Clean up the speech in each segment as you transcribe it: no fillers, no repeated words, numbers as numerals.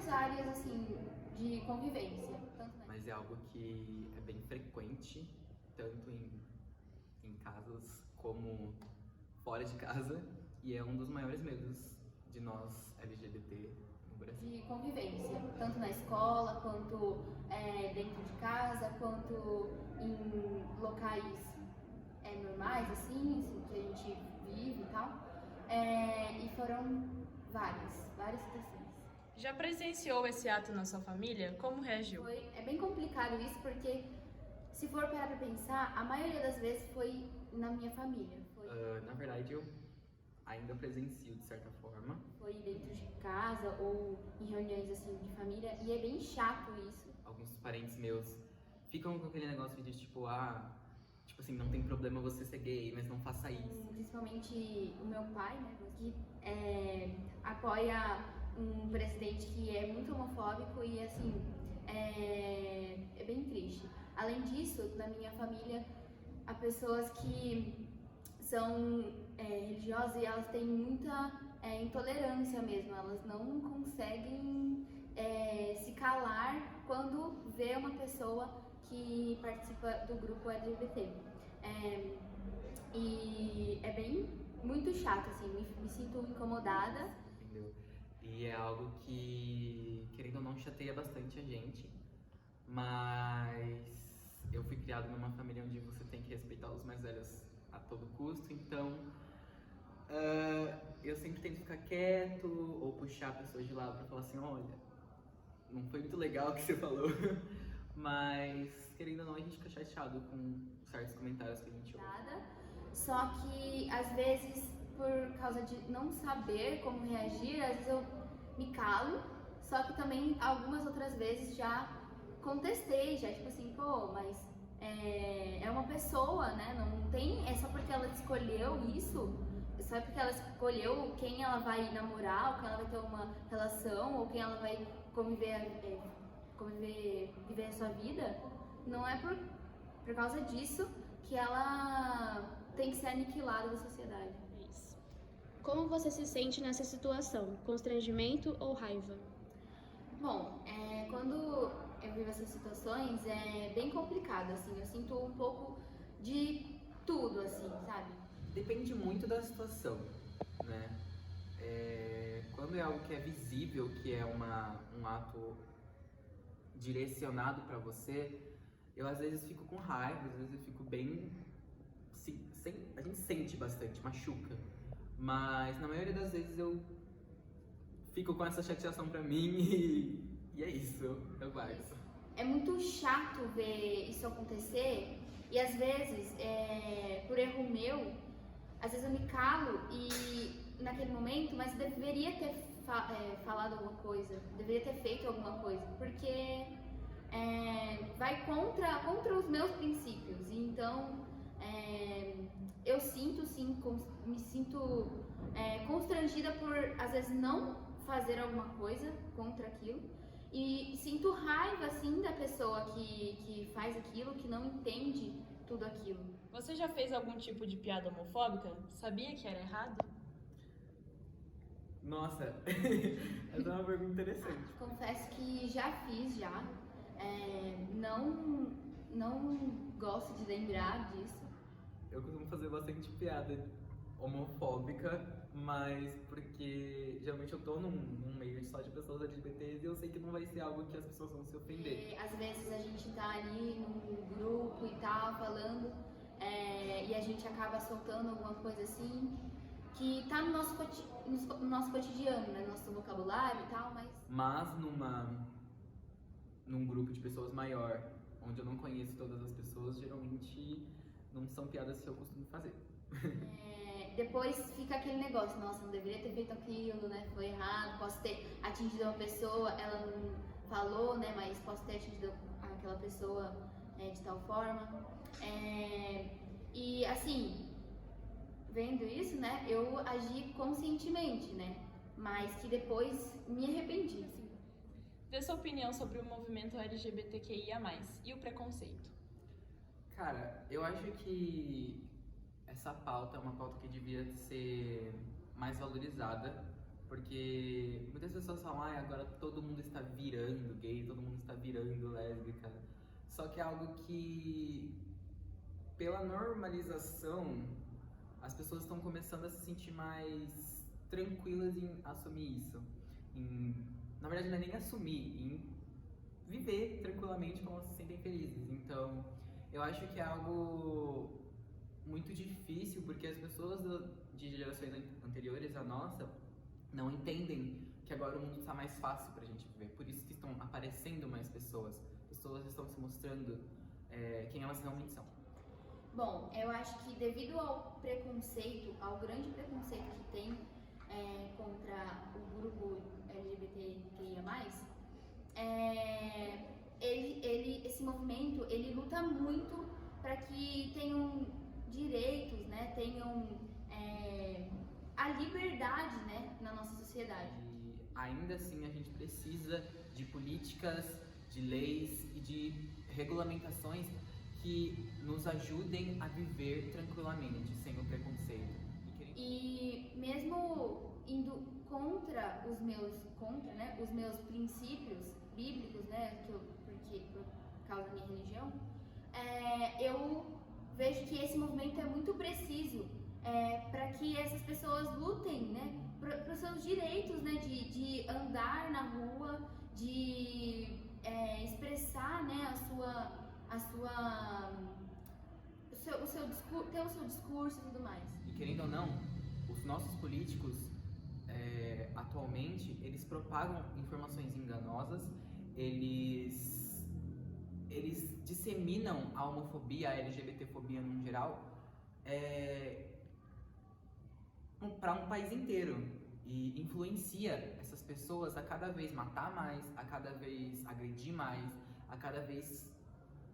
áreas, assim, de convivência. Mas é algo que é bem frequente, tanto em casas como fora de casa, e é um dos maiores medos de nós LGBT no Brasil. De convivência, tanto na escola, quanto dentro de casa, quanto em locais normais, assim, que a gente vive e tal. E foram várias situações. Já presenciou esse ato na sua família? Como reagiu? É bem complicado isso, porque se for parar pra pensar, a maioria das vezes foi na minha família. Na verdade, eu ainda presencio de certa forma. Foi dentro de casa ou em reuniões assim de família, e é bem chato isso. Alguns parentes meus ficam com aquele negócio de tipo assim, não tem problema você ser gay, mas não faça isso. Principalmente o meu pai, né, que apoia um presidente que é muito homofóbico e assim, é bem triste. Além disso, na minha família, há pessoas que são religiosas e elas têm muita intolerância mesmo, elas não conseguem se calar quando vê uma pessoa que participa do grupo LGBT. E é muito chato, assim, me sinto incomodada. Entendeu? E é algo que, querendo ou não, chateia bastante a gente, mas eu fui criado numa família onde você tem que respeitar os mais velhos a todo custo, então eu sempre tento ficar quieto ou puxar pessoas de lado pra falar assim, olha, não foi muito legal o que você falou, mas querendo ou não a gente fica chateado com certos comentários que a gente ouve. Só que às vezes, por causa de não saber como reagir, às vezes eu me calo, só que também algumas outras vezes já contestei, já tipo assim, pô, mas é uma pessoa, né? Não tem, é só porque ela escolheu isso, é só porque ela escolheu quem ela vai namorar, ou quem ela vai ter uma relação, ou quem ela vai viver a sua vida, não é por causa disso que ela tem que ser aniquilada da sociedade. Isso. Como você se sente nessa situação? Constrangimento ou raiva? Bom, quando eu vivo essas situações é bem complicado, assim, eu sinto um pouco de tudo, assim, sabe? Depende muito da situação, né? Quando é algo que é visível, que é um ato direcionado pra você, eu às vezes fico com raiva, às vezes eu fico bem... a gente sente bastante, machuca. Mas na maioria das vezes eu fico com essa chateação pra mim e é isso, eu guardo. É muito chato ver isso acontecer e às vezes, por erro meu, às vezes eu me calo e naquele momento, mas deveria ter falado alguma coisa, deveria ter feito alguma coisa, porque vai contra os meus princípios. Então, eu sinto sim, me sinto constrangida por às vezes não fazer alguma coisa contra aquilo e sinto raiva assim da pessoa que faz aquilo, que não entende tudo aquilo. Você já fez algum tipo de piada homofóbica? Sabia que era errado? Nossa, essa é uma pergunta interessante. Confesso que já fiz, já. Não gosto de lembrar disso. Eu costumo fazer bastante piada homofóbica, mas porque geralmente eu tô num meio só de pessoas LGBTs e eu sei que não vai ser algo que as pessoas vão se ofender. Às vezes a gente tá ali num grupo e tal, falando, e a gente acaba soltando alguma coisa assim, que tá no nosso cotidiano, né, no nosso vocabulário e tal, Mas num grupo de pessoas maior, onde eu não conheço todas as pessoas, geralmente não são piadas que eu costumo fazer. Depois fica aquele negócio, nossa, não deveria ter feito aquilo, né, foi errado, posso ter atingido uma pessoa, ela não falou, né, mas posso ter atingido aquela pessoa de tal forma. E assim, vendo isso, né, eu agi conscientemente, né, mas que depois me arrependi, assim. Dê sua opinião sobre o movimento LGBTQIA+, e o preconceito. Cara, eu acho que essa pauta é uma pauta que devia ser mais valorizada, Porque muitas pessoas falam, ah, agora todo mundo está virando gay, todo mundo está virando lésbica. Só que é algo que, pela normalização, as pessoas estão começando a se sentir mais tranquilas em assumir isso. Na verdade, não é nem assumir, em viver tranquilamente como elas se sentem felizes. Então, eu acho que é algo muito difícil, porque as pessoas de gerações anteriores à nossa não entendem que agora o mundo está mais fácil pra gente viver. Por isso que estão aparecendo mais pessoas. Pessoas estão se mostrando quem elas realmente são. Bom, eu acho que devido ao preconceito, ao grande preconceito que tem contra o grupo LGBTQIA+, esse movimento, ele luta muito para que tenham direitos, né, tenham a liberdade, né, na nossa sociedade. E ainda assim a gente precisa de políticas, de leis e de regulamentações que nos ajudem a viver tranquilamente, sem o preconceito. E mesmo indo contra os meus princípios bíblicos, né, por causa da minha religião, eu vejo que esse movimento é muito preciso para que essas pessoas lutem, né, para os seus direitos, né, de andar na rua, de expressar, né, ter o seu discurso e tudo mais. E querendo ou não, os nossos políticos, atualmente, eles propagam informações enganosas, eles disseminam a homofobia, a LGBTfobia no geral, para um país inteiro, e influencia essas pessoas a cada vez matar mais, a cada vez agredir mais, a cada vez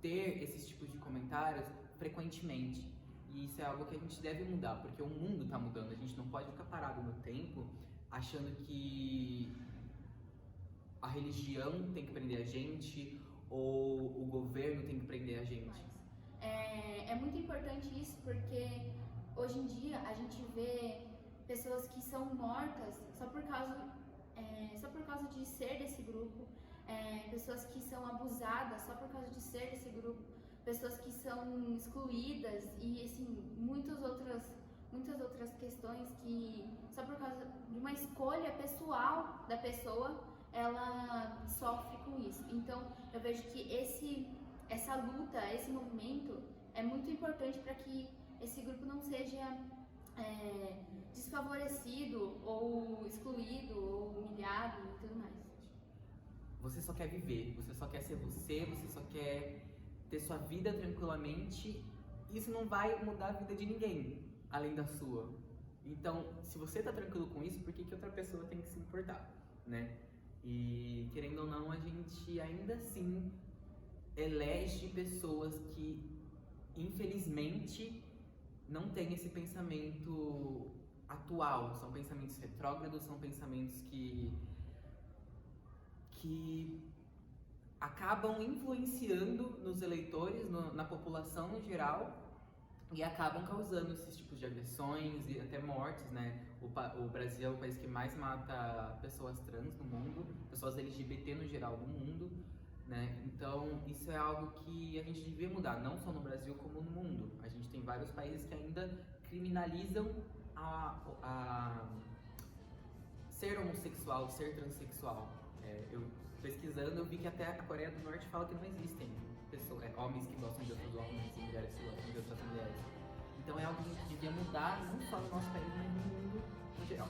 ter esses tipos de comentários frequentemente. E isso é algo que a gente deve mudar, porque o mundo está mudando. A gente não pode ficar parado no tempo achando que a religião tem que prender a gente ou o governo tem que prender a gente. É muito importante isso, porque hoje em dia a gente vê pessoas que são mortas só por causa de ser desse grupo, pessoas que são abusadas só por causa de ser desse grupo, pessoas que são excluídas e assim muitas outras questões que só por causa de uma escolha pessoal da pessoa ela sofre com isso. Então eu vejo que essa luta, esse movimento é muito importante para que esse grupo não seja desfavorecido ou excluído ou humilhado e tudo mais. Você só quer viver, você só quer ser você só quer ter sua vida tranquilamente. Isso não vai mudar a vida de ninguém, além da sua. Então, se você tá tranquilo com isso, por que outra pessoa tem que se importar, né? E, querendo ou não, a gente ainda assim elege pessoas que, infelizmente, não têm esse pensamento atual. São pensamentos retrógrados, são pensamentos que acabam influenciando nos eleitores, na população no geral, e acabam causando esses tipos de agressões e até mortes, né? O Brasil é o país que mais mata pessoas trans no mundo, pessoas LGBT no geral no mundo, né? Então isso é algo que a gente devia mudar, não só no Brasil como no mundo. A gente tem vários países que ainda criminalizam a ser homossexual, ser transexual. Eu pesquisando, eu vi que até a Coreia do Norte fala que não existem homens que gostam de outros homens e mulheres que gostam de outras mulheres. Então é algo que a gente devia mudar, não só no nosso país, mas no mundo no geral.